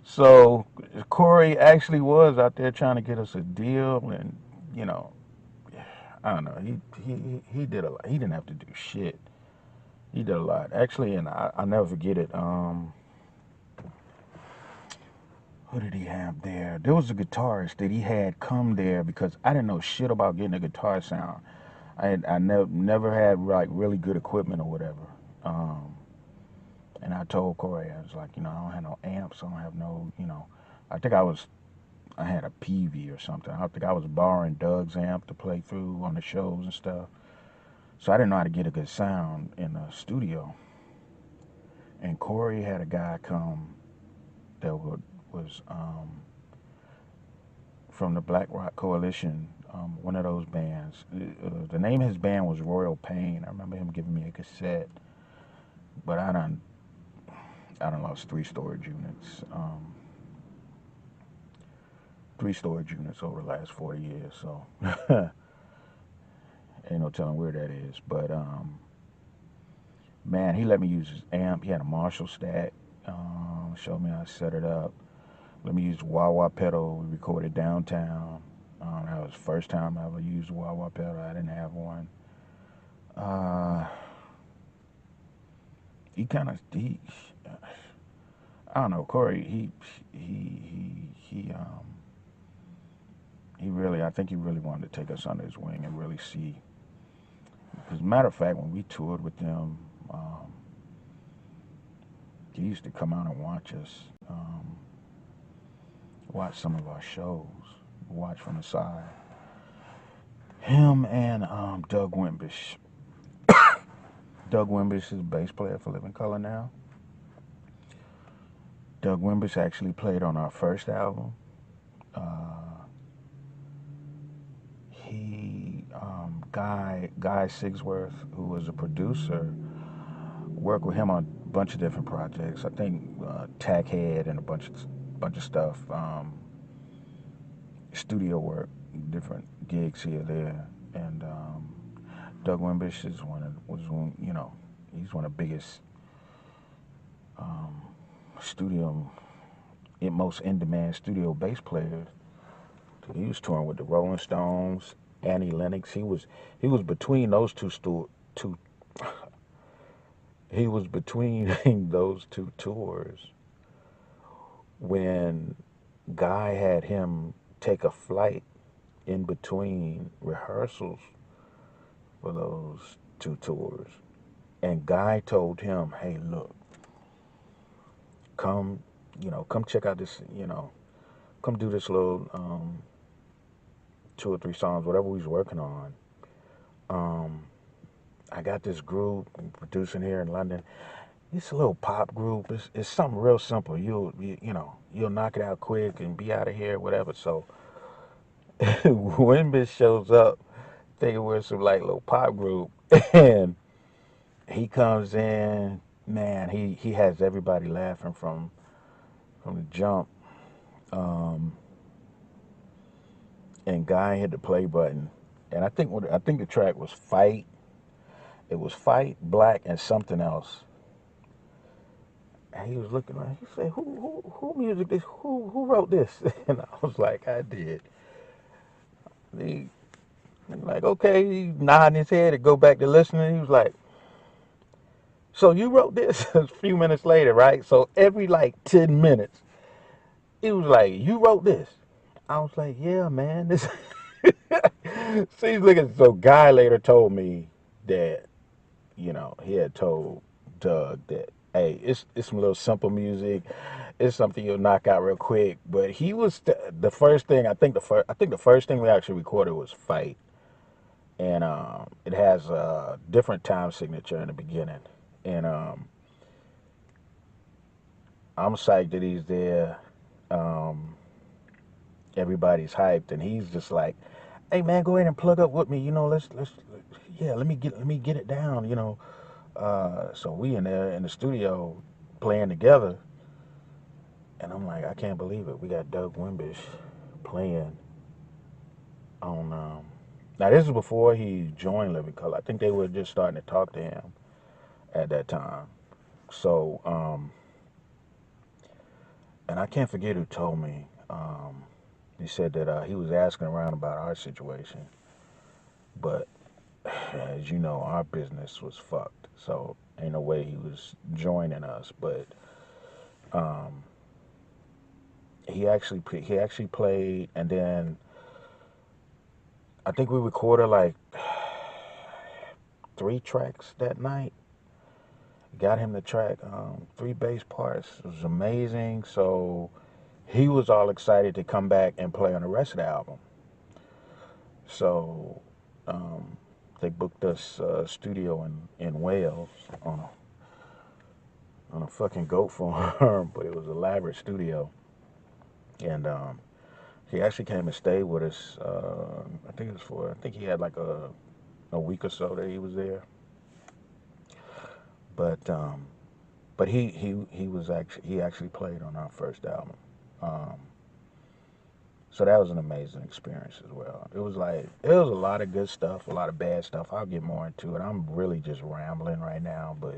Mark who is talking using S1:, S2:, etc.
S1: So Corey actually was out there trying to get us a deal, and you know, I don't know. He did a lot. He didn't have to do shit. He did a lot actually, and I'll never forget it. Who did he have there? There was a guitarist that he had come there because I didn't know shit about getting a guitar sound. I never had like really good equipment or whatever. Um, and I told Corey, I was like, I don't have no amps. I don't have no, I think I had a PV or something. I think I was borrowing Doug's amp to play through on the shows and stuff. So I didn't know how to get a good sound in the studio. And Corey had a guy come that was from the Black Rock Coalition, one of those bands. The name of his band was Royal Pain. I remember him giving me a cassette, but I done lost three storage units over the last 40 years. So ain't no telling where that is. But man, he let me use his amp. He had a Marshall stack. Showed me how to set it up. Let me use the wah wah pedal. We recorded downtown. That was the first time I ever used a wah wah pedal. I didn't have one. Uh, he kind of I don't know, Corey. He really, I think he really wanted to take us under his wing and really see. As a matter of fact, when we toured with them, he used to come out and watch us, watch some of our shows, watch from the side. Him and Doug Wimbish. Doug Wimbish is a bass player for Living Color now. Doug Wimbish actually played on our first album. Uh, Guy Sigsworth, who was a producer, worked with him on a bunch of different projects. I think Tackhead and a bunch of stuff, studio work, different gigs here there, and Doug Wimbish is he's one of the biggest um, studio, most in-demand studio bass players. He was touring with the Rolling Stones, Annie Lennox. He was between those two. He was between those two tours when Guy had him take a flight in between rehearsals for those two tours. And Guy told him, "Hey, look, come, come check out this, come do this little 2 or 3 songs, whatever we was working on. Um, I got this group I'm producing here in London. It's a little pop group. It's something real simple. You'll knock it out quick and be out of here, whatever." So Winbish shows up thinking we're some like little pop group, and he comes in. Man, he has everybody laughing from the jump. Um, and Guy hit the play button, and I think the track was Fight. It was Fight, Black, and something else. And he was looking around. He said, "Who music this? Who wrote this?" And I was like, "I did." He like, okay, he nodding his head to go back to listening. He was like, "So you wrote this?" A few minutes later, right? So every like 10 minutes, he was like, "You wrote this?" I was like, "Yeah, man." This. See, he's looking. So Guy later told me that he had told Doug that, hey, it's some little simple music. It's something you'll knock out real quick. But he was the first thing. I think the first thing we actually recorded was Fight, and it has a different time signature in the beginning, and I'm psyched that he's there. Um, Everybody's hyped, and he's just like, "Hey man, go ahead and plug up with me. Let's yeah, let me get it down. So we in there in the studio playing together, and I'm like, I can't believe it. We got Doug Wimbish playing on. Now this is before he joined Living Color. I think they were just starting to talk to him at that time. So and I can't forget who told me. He said that he was asking around about our situation, but as you know, our business was fucked. So ain't no way he was joining us. But um, he actually played, and then I think we recorded like 3 tracks that night. Got him the track, 3 bass parts. It was amazing. So he was all excited to come back and play on the rest of the album. So um, they booked us a studio in Wales on a fucking goat farm, but it was an elaborate studio. And he actually came and stayed with us. I think he had like a week or so that he was there. But he actually played on our first album. Um, so that was an amazing experience as well. It was a lot of good stuff, a lot of bad stuff. I'll get more into it. I'm really just rambling right now, but